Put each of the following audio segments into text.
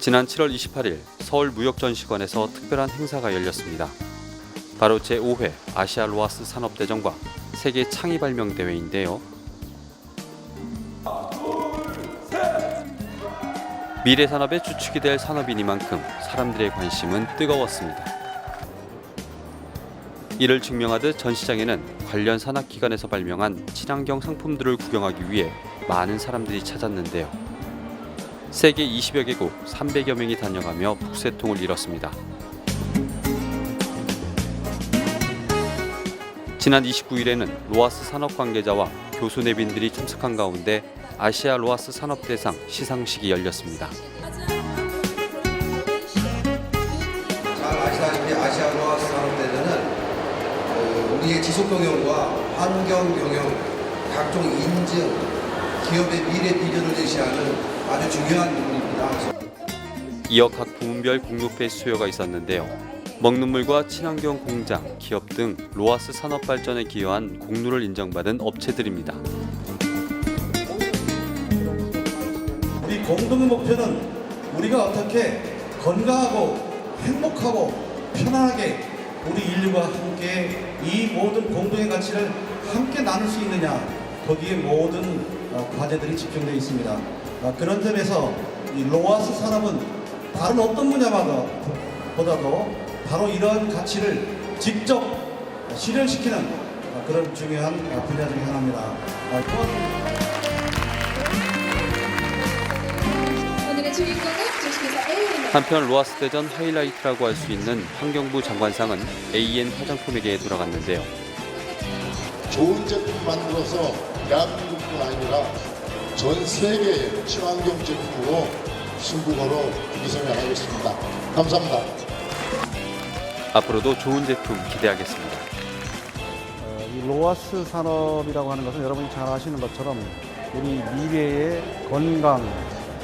지난 7월 28일 서울무역전시관에서 특별한 행사가 열렸습니다. 바로 제5회 아시아 로하스 산업대전과 세계 창의발명대회인데요. 미래산업의 주축이 될 산업이니만큼 사람들의 관심은 뜨거웠습니다. 이를 증명하듯 전시장에는 관련 산학기관에서 발명한 친환경 상품들을 구경하기 위해 많은 사람들이 찾았는데요. 세계 20여 개국 300여 명이 다녀가며 북새통을 이뤘습니다. 지난 29일에는 로하스 산업 관계자와 교수 내빈들이 참석한 가운데 아시아 로하스 산업대상 시상식이 열렸습니다. 잘 아시다시피 아시아 로하스 산업대전은 우리의 지속경영과 환경경영, 각종 인증, 기업의 미래 비전을 제시하는 아주 중요한 부분입니다. 이어 각 부문별 공유페 수요가 있었는데요. 먹는물과 친환경 공장, 기업 등 로하스 산업 발전에 기여한 공로를 인정받은 업체들입니다. 우리 공동의 목표는 우리가 어떻게 건강하고 행복하고 편안하게 우리 인류가 함께 이 모든 공동의 가치를 함께 나눌 수 있느냐, 거기에 모든 과제들이 집중되어 있습니다. 그런 점에서 이 로하스 산업은 다른 어떤 분야보다도 바로 이러한 가치를 직접 실현시키는 그런 중요한 분야 중에 하나입니다. 오늘의 주인공은 주식회사 AN. 한편 로하스 대전 하이라이트라고 할 수 있는 환경부 장관상은 AN 화장품에게 돌아갔는데요. 좋은 제품 만들어서 대한민국뿐 아니라 전 세계의 친환경 제품으로 승부 걸어 이성행하겠습니다. 감사합니다. 앞으로도 좋은 제품 기대하겠습니다. 이 로하스 산업이라고 하는 것은 여러분이 잘 아시는 것처럼 우리 미래의 건강,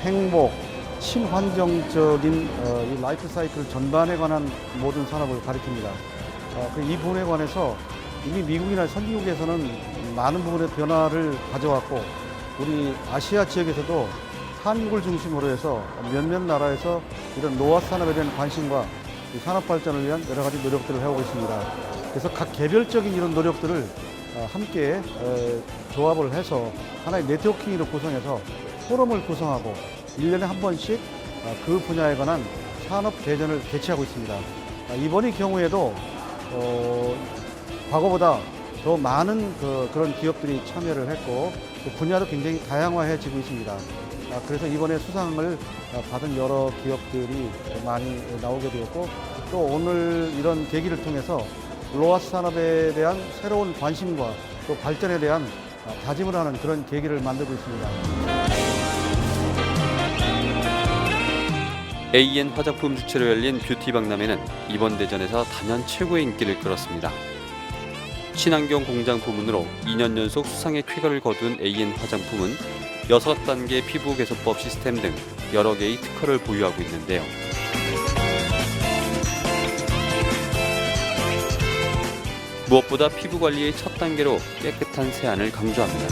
행복, 친환경적인 이 라이프 사이클 전반에 관한 모든 산업을 가리킵니다. 이 부분에 관해서 이미 미국이나 선진국에서는 많은 부분의 변화를 가져왔고, 우리 아시아 지역에서도 한국을 중심으로 해서 몇몇 나라에서 이런 로하스 산업에 대한 관심과 이 산업 발전을 위한 여러 가지 노력들을 해오고 있습니다. 그래서 각 개별적인 이런 노력들을 함께 조합을 해서 하나의 네트워킹으로 구성해서 포럼을 구성하고 1년에 한 번씩 그 분야에 관한 산업 대전을 개최하고 있습니다. 이번의 경우에도 과거보다 더 많은 그런 기업들이 참여를 했고, 그 분야도 굉장히 다양화해지고 있습니다. 그래서 이번에 수상을 받은 여러 기업들이 많이 나오게 되었고, 또 오늘 이런 계기를 통해서 로하스 산업에 대한 새로운 관심과 또 발전에 대한 다짐을 하는 그런 계기를 만들고 있습니다. AN 화장품 주최로 열린 뷰티 박람회는 이번 대전에서 단연 최고의 인기를 끌었습니다. 친환경 공장 부문으로 2년 연속 수상의 쾌거를 거둔 AN 화장품은 6단계 피부 개선법 시스템 등 여러 개의 특허를 보유하고 있는데요. 무엇보다 피부 관리의 첫 단계로 깨끗한 세안을 강조합니다.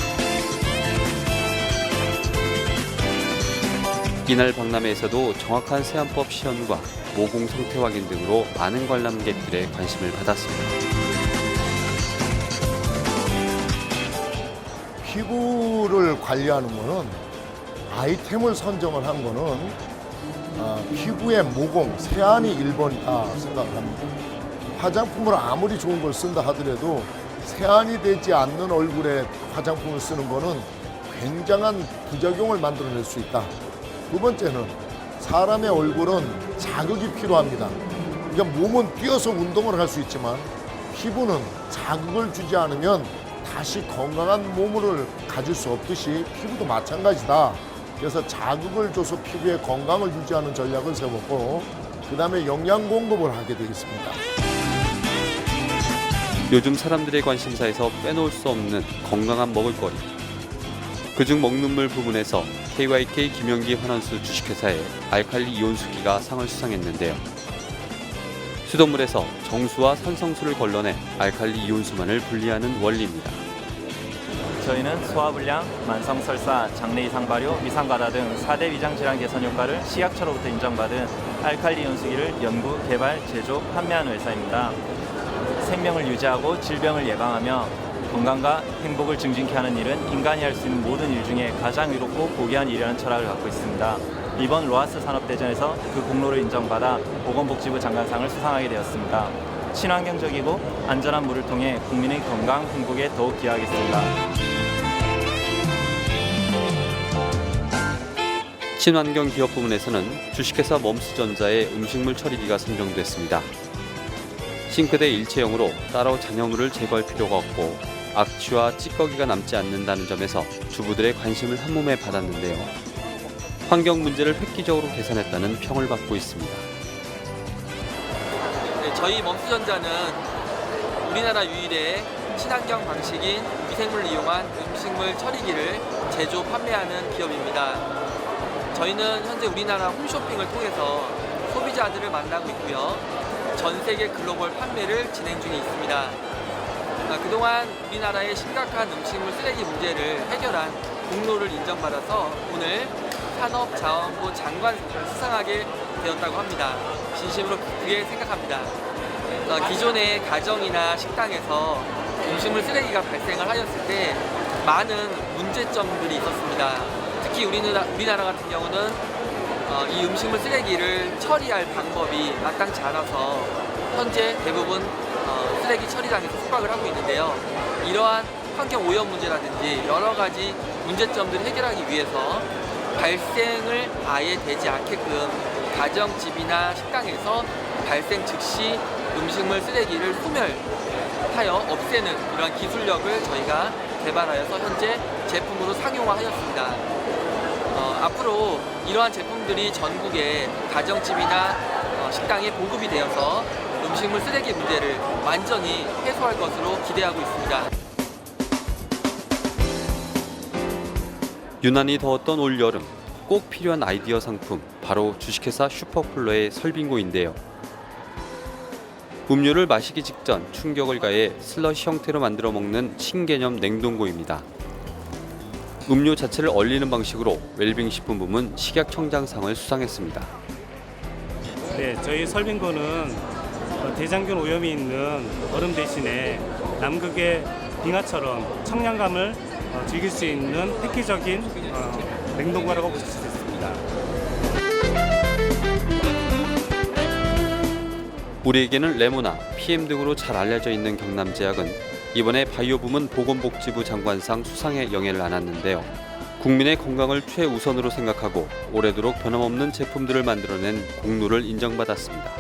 이날 박람회에서도 정확한 세안법 시연과 모공 상태 확인 등으로 많은 관람객들의 관심을 받았습니다. 피부를 관리하는 거는 아이템을 선정을 한 거는 피부의 모공, 세안이 1번이다 생각을 합니다. 화장품을 아무리 좋은 걸 쓴다 하더라도 세안이 되지 않는 얼굴에 화장품을 쓰는 거는 굉장한 부작용을 만들어낼 수 있다. 두 번째는 사람의 얼굴은 자극이 필요합니다. 그러니까 몸은 뛰어서 운동을 할 수 있지만 피부는 자극을 주지 않으면 다시 건강한 몸을 가질 수 없듯이 피부도 마찬가지다. 그래서 자극을 줘서 피부의 건강을 유지하는 전략을 세웠고, 그 다음에 영양 공급을 하게 되겠습니다. 요즘 사람들의 관심사에서 빼놓을 수 없는 건강한 먹을거리. 그중 먹는물 부문에서 KYK 김영기 환원수 주식회사의 알칼리 이온수기가 상을 수상했는데요. 수돗물에서 정수와 산성수를 걸러내 알칼리 이온수만을 분리하는 원리입니다. 저희는 소화불량, 만성설사, 장내 이상 발효, 미상가다 등 4대 위장 질환 개선 효과를 식약처로부터 인정받은 알칼리 연수기를 연구, 개발, 제조, 판매하는 회사입니다. 생명을 유지하고 질병을 예방하며 건강과 행복을 증진케 하는 일은 인간이 할 수 있는 모든 일 중에 가장 의롭고 고귀한 일이라는 철학을 갖고 있습니다. 이번 로하스 산업대전에서 그 공로를 인정받아 보건복지부 장관상을 수상하게 되었습니다. 친환경적이고 안전한 물을 통해 국민의 건강, 행복에 더욱 기여하겠습니다. 친환경 기업 부문에서는 주식회사 멈스전자의 음식물 처리기가 선정됐습니다. 싱크대 일체형으로 따로 잔여물을 제거할 필요가 없고 악취와 찌꺼기가 남지 않는다는 점에서 주부들의 관심을 한몸에 받았는데요. 환경 문제를 획기적으로 개선했다는 평을 받고 있습니다. 네, 저희 멈스전자는 우리나라 유일의 친환경 방식인 미생물을 이용한 음식물 처리기를 제조, 판매하는 기업입니다. 저희는 현재 우리나라 홈쇼핑을 통해서 소비자들을 만나고 있고요. 전 세계 글로벌 판매를 진행 중에 있습니다. 그동안 우리나라의 심각한 음식물 쓰레기 문제를 해결한 공로를 인정받아서 오늘 산업자원부 장관상을 수상하게 되었다고 합니다. 진심으로 기쁘게 생각합니다. 기존의 가정이나 식당에서 음식물 쓰레기가 발생을 하였을 때 많은 문제점들이 있었습니다. 특히 우리나라 같은 경우는 이 음식물 쓰레기를 처리할 방법이 마땅치 않아서 현재 대부분 쓰레기 처리장에서 숙박을 하고 있는데요. 이러한 환경 오염 문제라든지 여러 가지 문제점들을 해결하기 위해서 발생을 아예 되지 않게끔 가정집이나 식당에서 발생 즉시 음식물 쓰레기를 소멸하여 없애는 이러한 기술력을 저희가 개발하여서 현재 제품으로 상용화하였습니다. 앞으로 이러한 제품들이 전국의 가정집이나 식당에 보급이 되어서 음식물 쓰레기 문제를 완전히 해소할 것으로 기대하고 있습니다. 유난히 더웠던 올여름, 꼭 필요한 아이디어 상품, 바로 주식회사 슈퍼쿨러의 설빙고인데요. 음료를 마시기 직전 충격을 가해 슬러시 형태로 만들어 먹는 신개념 냉동고입니다. 음료 자체를 얼리는 방식으로 웰빙 식품 부문 식약청장상을 수상했습니다. 네, 저희 설빙고는 대장균 오염이 있는 얼음 대신에 남극의 빙하처럼 청량감을 즐길 수 있는 획기적인 냉동고라고 보실 수 있습니다. 우리에게는 레모나, PM 등으로 잘 알려져 있는 경남제약은 이번에 바이오 부문 보건복지부 장관상 수상에 영예를 안았는데요. 국민의 건강을 최우선으로 생각하고 오래도록 변함없는 제품들을 만들어낸 공로를 인정받았습니다.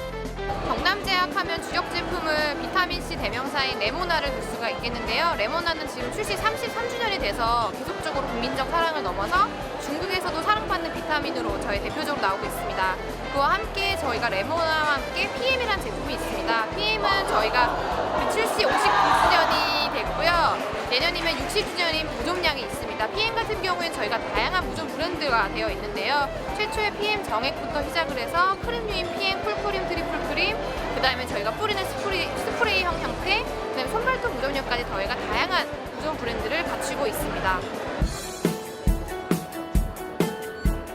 경남제약 하면 주력 제품은 비타민C 대명사인 레모나를 볼 수가 있겠는데요. 레모나는 지금 출시 33주년이 돼서 계속적으로 국민적 사랑을 넘어서 중국에서도 사랑받는 비타민으로 저희 대표적으로 나오고 있습니다. 그와 함께 저희가 레모나와 함께 PM이라는 제품이 있습니다. PM은 저희가 출시 59주년이 됐고요. 내년이면 60주년인 보존량이 있습니다. PM 같은 경우에는 저희가 다양한 보존 브랜드가 되어 있는데요. 최초의 PM 정액부터 시작을 해서 크림류인 PM 풀크림, 트리플 크림, 그 다음에 저희가 뿌리는 스프레이형 형태, 그 다음에 손발톱 보존력까지 저희가 다양한 보존 브랜드를 갖추고 있습니다.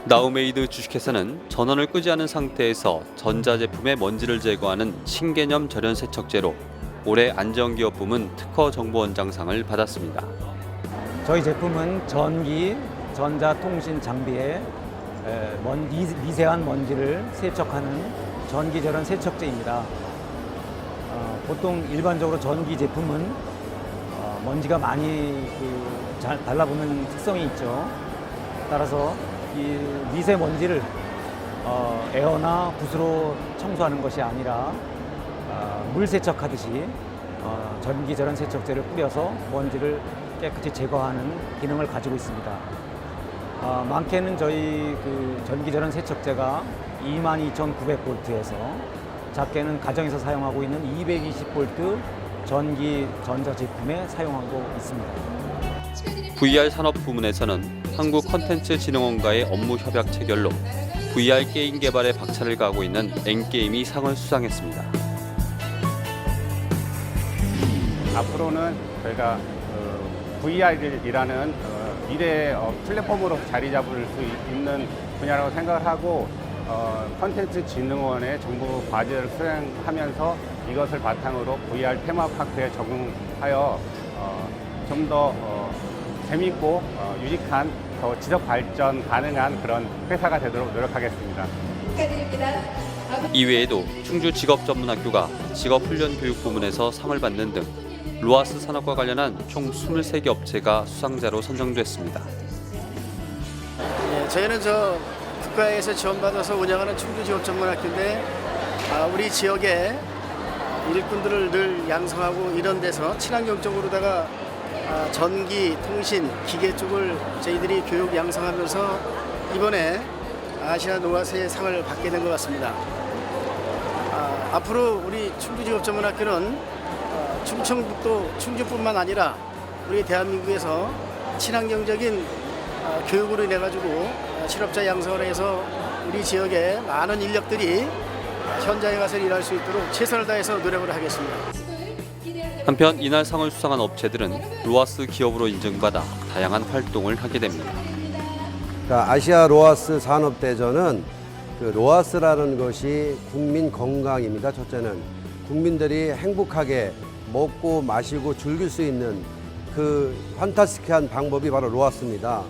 나우메이드 주식회사는 전원을 끄지 않은 상태에서 전자제품의 먼지를 제거하는 신개념 절연 세척제로 올해 안전기업 부문 특허 정보원장상을 받았습니다. 저희 제품은 전기, 전자통신 장비에 미세한 먼지를 세척하는 전기 절연 세척제입니다. 보통 일반적으로 전기 제품은 먼지가 많이 잘 달라붙는 특성이 있죠. 따라서 이 미세먼지를 에어나 붓으로 청소하는 것이 아니라 물 세척하듯이 전기 절연 세척제를 뿌려서 먼지를 깨끗이 제거하는 기능을 가지고 있습니다. 많게는 저희 전기 절연 세척제가 22,900V에서 작게는 가정에서 사용하고 있는 220V 전기 전자 제품에 사용하고 있습니다. VR 산업 부문에서는 한국컨텐츠진흥원과의 업무 협약 체결로 VR 게임 개발에 박차를 가하고 있는 N게임이 상을 수상했습니다. 앞으로는 저희가 VR이라는 미래의 플랫폼으로 자리 잡을 수 있는 분야라고 생각을 하고 콘텐츠진흥원의 정부 과제를 수행하면서 이것을 바탕으로 VR 테마파크에 적응하여 좀 더 재미있고 유익한 더 지속 발전 가능한 그런 회사가 되도록 노력하겠습니다. 축하드립니다. 이외에도 충주 직업전문학교가 직업훈련교육 부문에서 상을 받는 등 로하스 산업과 관련한 총 23개 업체가 수상자로 선정됐습니다. 예, 저희는 국가에서 지원받아서 운영하는 충주직업전문학교인데 우리 지역의 일꾼들을 늘 양성하고 이런 데서 친환경적으로다가 전기, 통신, 기계 쪽을 저희들이 교육 양성하면서 이번에 아시아 로하스의 상을 받게 된 것 같습니다. 앞으로 우리 충주직업전문학교는 충청북도 충주뿐만 아니라 우리 대한민국에서 친환경적인 교육으로 인해 가지고 실업자 양성을 해서 우리 지역의 많은 인력들이 현장에 가서 일할 수 있도록 최선을 다해서 노력을 하겠습니다. 한편 이날 상을 수상한 업체들은 로하스 기업으로 인증받아 다양한 활동을 하게 됩니다. 아시아 로하스 산업대전은 로하스라는 것이 국민 건강입니다. 첫째는 국민들이 행복하게 먹고 마시고 즐길 수 있는 그 판타스틱한 방법이 바로 로하스입니다.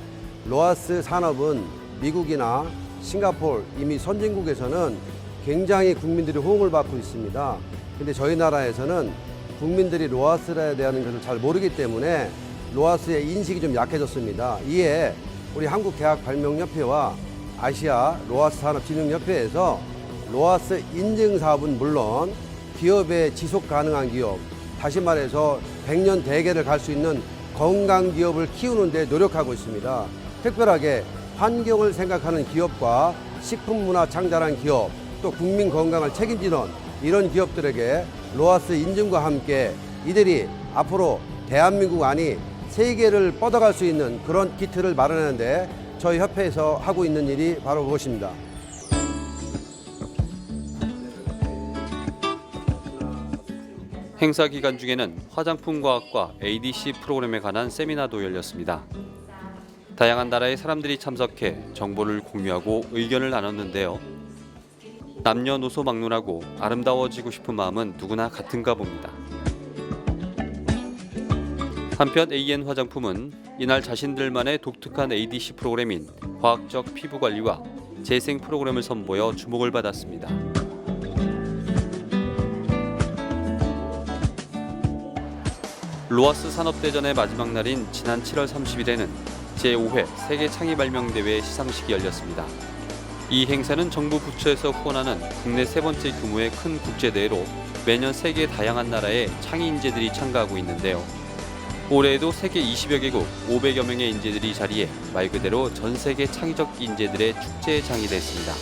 로하스 산업은 미국이나 싱가포르 이미 선진국에서는 굉장히 국민들이 호응을 받고 있습니다. 근데 저희 나라에서는 국민들이 로하스에 대한 것을 잘 모르기 때문에 로하스의 인식이 좀 약해졌습니다. 이에 우리 한국계약발명협회와 아시아 로하스 산업진흥협회에서 로하스 인증 사업은 물론 기업의 지속 가능한 기업, 다시 말해서 100년 대계를 갈 수 있는 건강 기업을 키우는 데 노력하고 있습니다. 특별하게 환경을 생각하는 기업과 식품 문화 창달한 기업, 또 국민 건강을 책임지는 이런 기업들에게 로하스 인증과 함께 이들이 앞으로 대한민국 아니 세계를 뻗어갈 수 있는 그런 기틀을 마련하는데 저희 협회에서 하고 있는 일이 바로 그것입니다. 행사 기간 중에는 화장품과학과 ADC 프로그램에 관한 세미나도 열렸습니다. 다양한 나라의 사람들이 참석해 정보를 공유하고 의견을 나눴는데요. 남녀노소 막론하고 아름다워지고 싶은 마음은 누구나 같은가 봅니다. 한편 AN 화장품은 이날 자신들만의 독특한 ADC 프로그램인 과학적 피부 관리와 재생 프로그램을 선보여 주목을 받았습니다. 로하스 산업대전의 마지막 날인 지난 7월 30일에는 제5회 세계 창의 발명대회 시상식이 열렸습니다. 이 행사는 정부 부처에서 후원하는 국내 세 번째 규모의 큰 국제대회로 매년 세계 다양한 나라의 창의 인재들이 참가하고 있는데요. 올해에도 세계 20여 개국 500여 명의 인재들이 자리해 말 그대로 전 세계 창의적 인재들의 축제의 장이 됐습니다.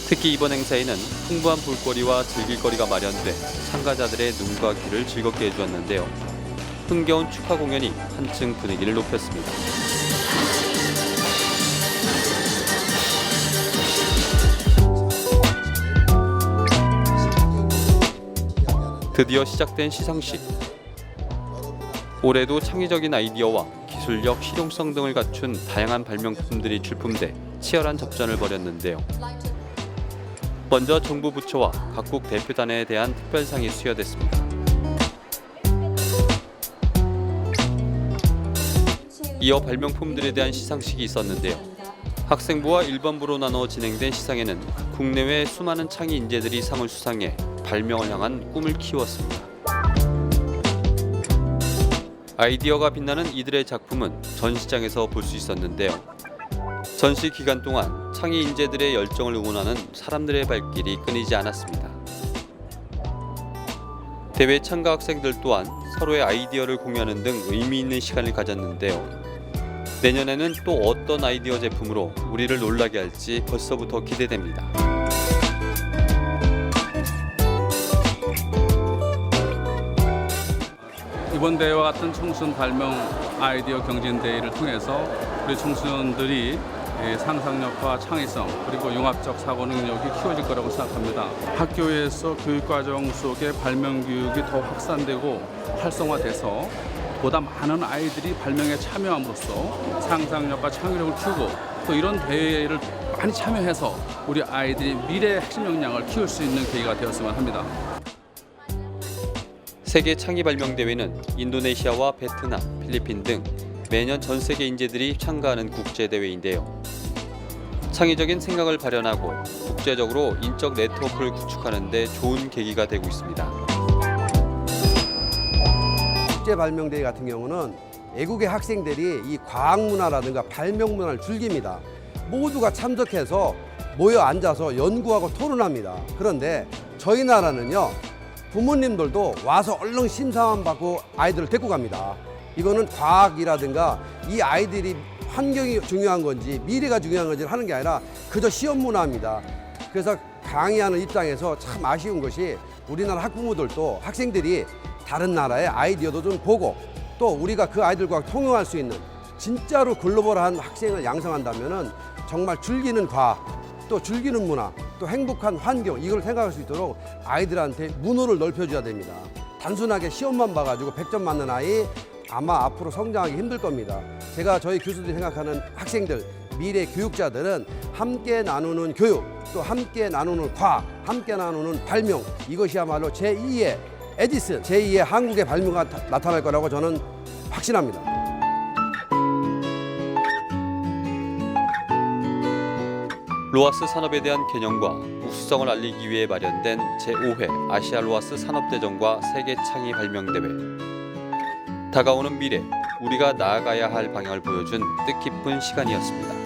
특히 이번 행사에는 풍부한 볼거리와 즐길거리가 마련돼 참가자들의 눈과 귀를 즐겁게 해주었는데요. 흥겨운 축하 공연이 한층 분위기를 높였습니다. 드디어 시작된 시상식. 올해도 창의적인 아이디어와 기술력, 실용성 등을 갖춘 다양한 발명품들이 출품돼 치열한 접전을 벌였는데요. 먼저 정부 부처와 각국 대표단에 대한 특별상이 수여됐습니다. 이어 발명품들에 대한 시상식이 있었는데요. 학생부와 일반부로 나눠 진행된 시상에는 국내외 수많은 창의 인재들이 상을 수상해 발명을 향한 꿈을 키웠습니다. 아이디어가 빛나는 이들의 작품은 전시장에서 볼 수 있었는데요. 전시 기간 동안 창의 인재들의 열정을 응원하는 사람들의 발길이 끊이지 않았습니다. 대회 참가 학생들 또한 서로의 아이디어를 공유하는 등 의미 있는 시간을 가졌는데요. 내년에는 또 어떤 아이디어 제품으로 우리를 놀라게 할지 벌써부터 기대됩니다. 이번 대회와 같은 청소년 발명 아이디어 경진대회를 통해서 우리 청소년들이 상상력과 창의성 그리고 융합적 사고 능력이 키워질 거라고 생각합니다. 학교에서 교육과정 속에 발명 교육이 더 확산되고 활성화돼서 보다 많은 아이들이 발명에 참여함으로써 상상력과 창의력을 키우고 또 이런 대회를 많이 참여해서 우리 아이들이 미래의 핵심 역량을 키울 수 있는 계기가 되었으면 합니다. 세계 창의 발명 대회는 인도네시아와 베트남, 필리핀 등 매년 전 세계 인재들이 참가하는 국제 대회인데요. 창의적인 생각을 발현하고 국제적으로 인적 네트워크를 구축하는 데 좋은 계기가 되고 있습니다. 국제 발명대회 같은 경우는 외국의 학생들이 이 과학 문화라든가 발명 문화를 즐깁니다. 모두가 참석해서 모여 앉아서 연구하고 토론합니다. 그런데 저희 나라는요, 부모님들도 와서 얼른 심사만 받고 아이들을 데리고 갑니다. 이거는 과학이라든가 이 아이들이 환경이 중요한 건지 미래가 중요한 건지 하는 게 아니라 그저 시험 문화입니다. 그래서 강의하는 입장에서 참 아쉬운 것이 우리나라 학부모들도 학생들이 다른 나라의 아이디어도 좀 보고 또 우리가 그 아이들과 통용할 수 있는 진짜로 글로벌한 학생을 양성한다면은 정말 즐기는 과학, 또 즐기는 문화, 또 행복한 환경 이걸 생각할 수 있도록 아이들한테 문호를 넓혀줘야 됩니다. 단순하게 시험만 봐가지고 100점 맞는 아이 아마 앞으로 성장하기 힘들 겁니다. 제가 저희 교수들이 생각하는 학생들, 미래 교육자들은 함께 나누는 교육, 또 함께 나누는 과학, 함께 나누는 발명 이것이야말로 제2의 에디슨, 제2의 한국의 발명가 나타날 거라고 저는 확신합니다. 로하스 산업에 대한 개념과 우수성을 알리기 위해 마련된 제5회 아시아 로하스 산업대전과 세계 창의 발명대회. 다가오는 미래, 우리가 나아가야 할 방향을 보여준 뜻깊은 시간이었습니다.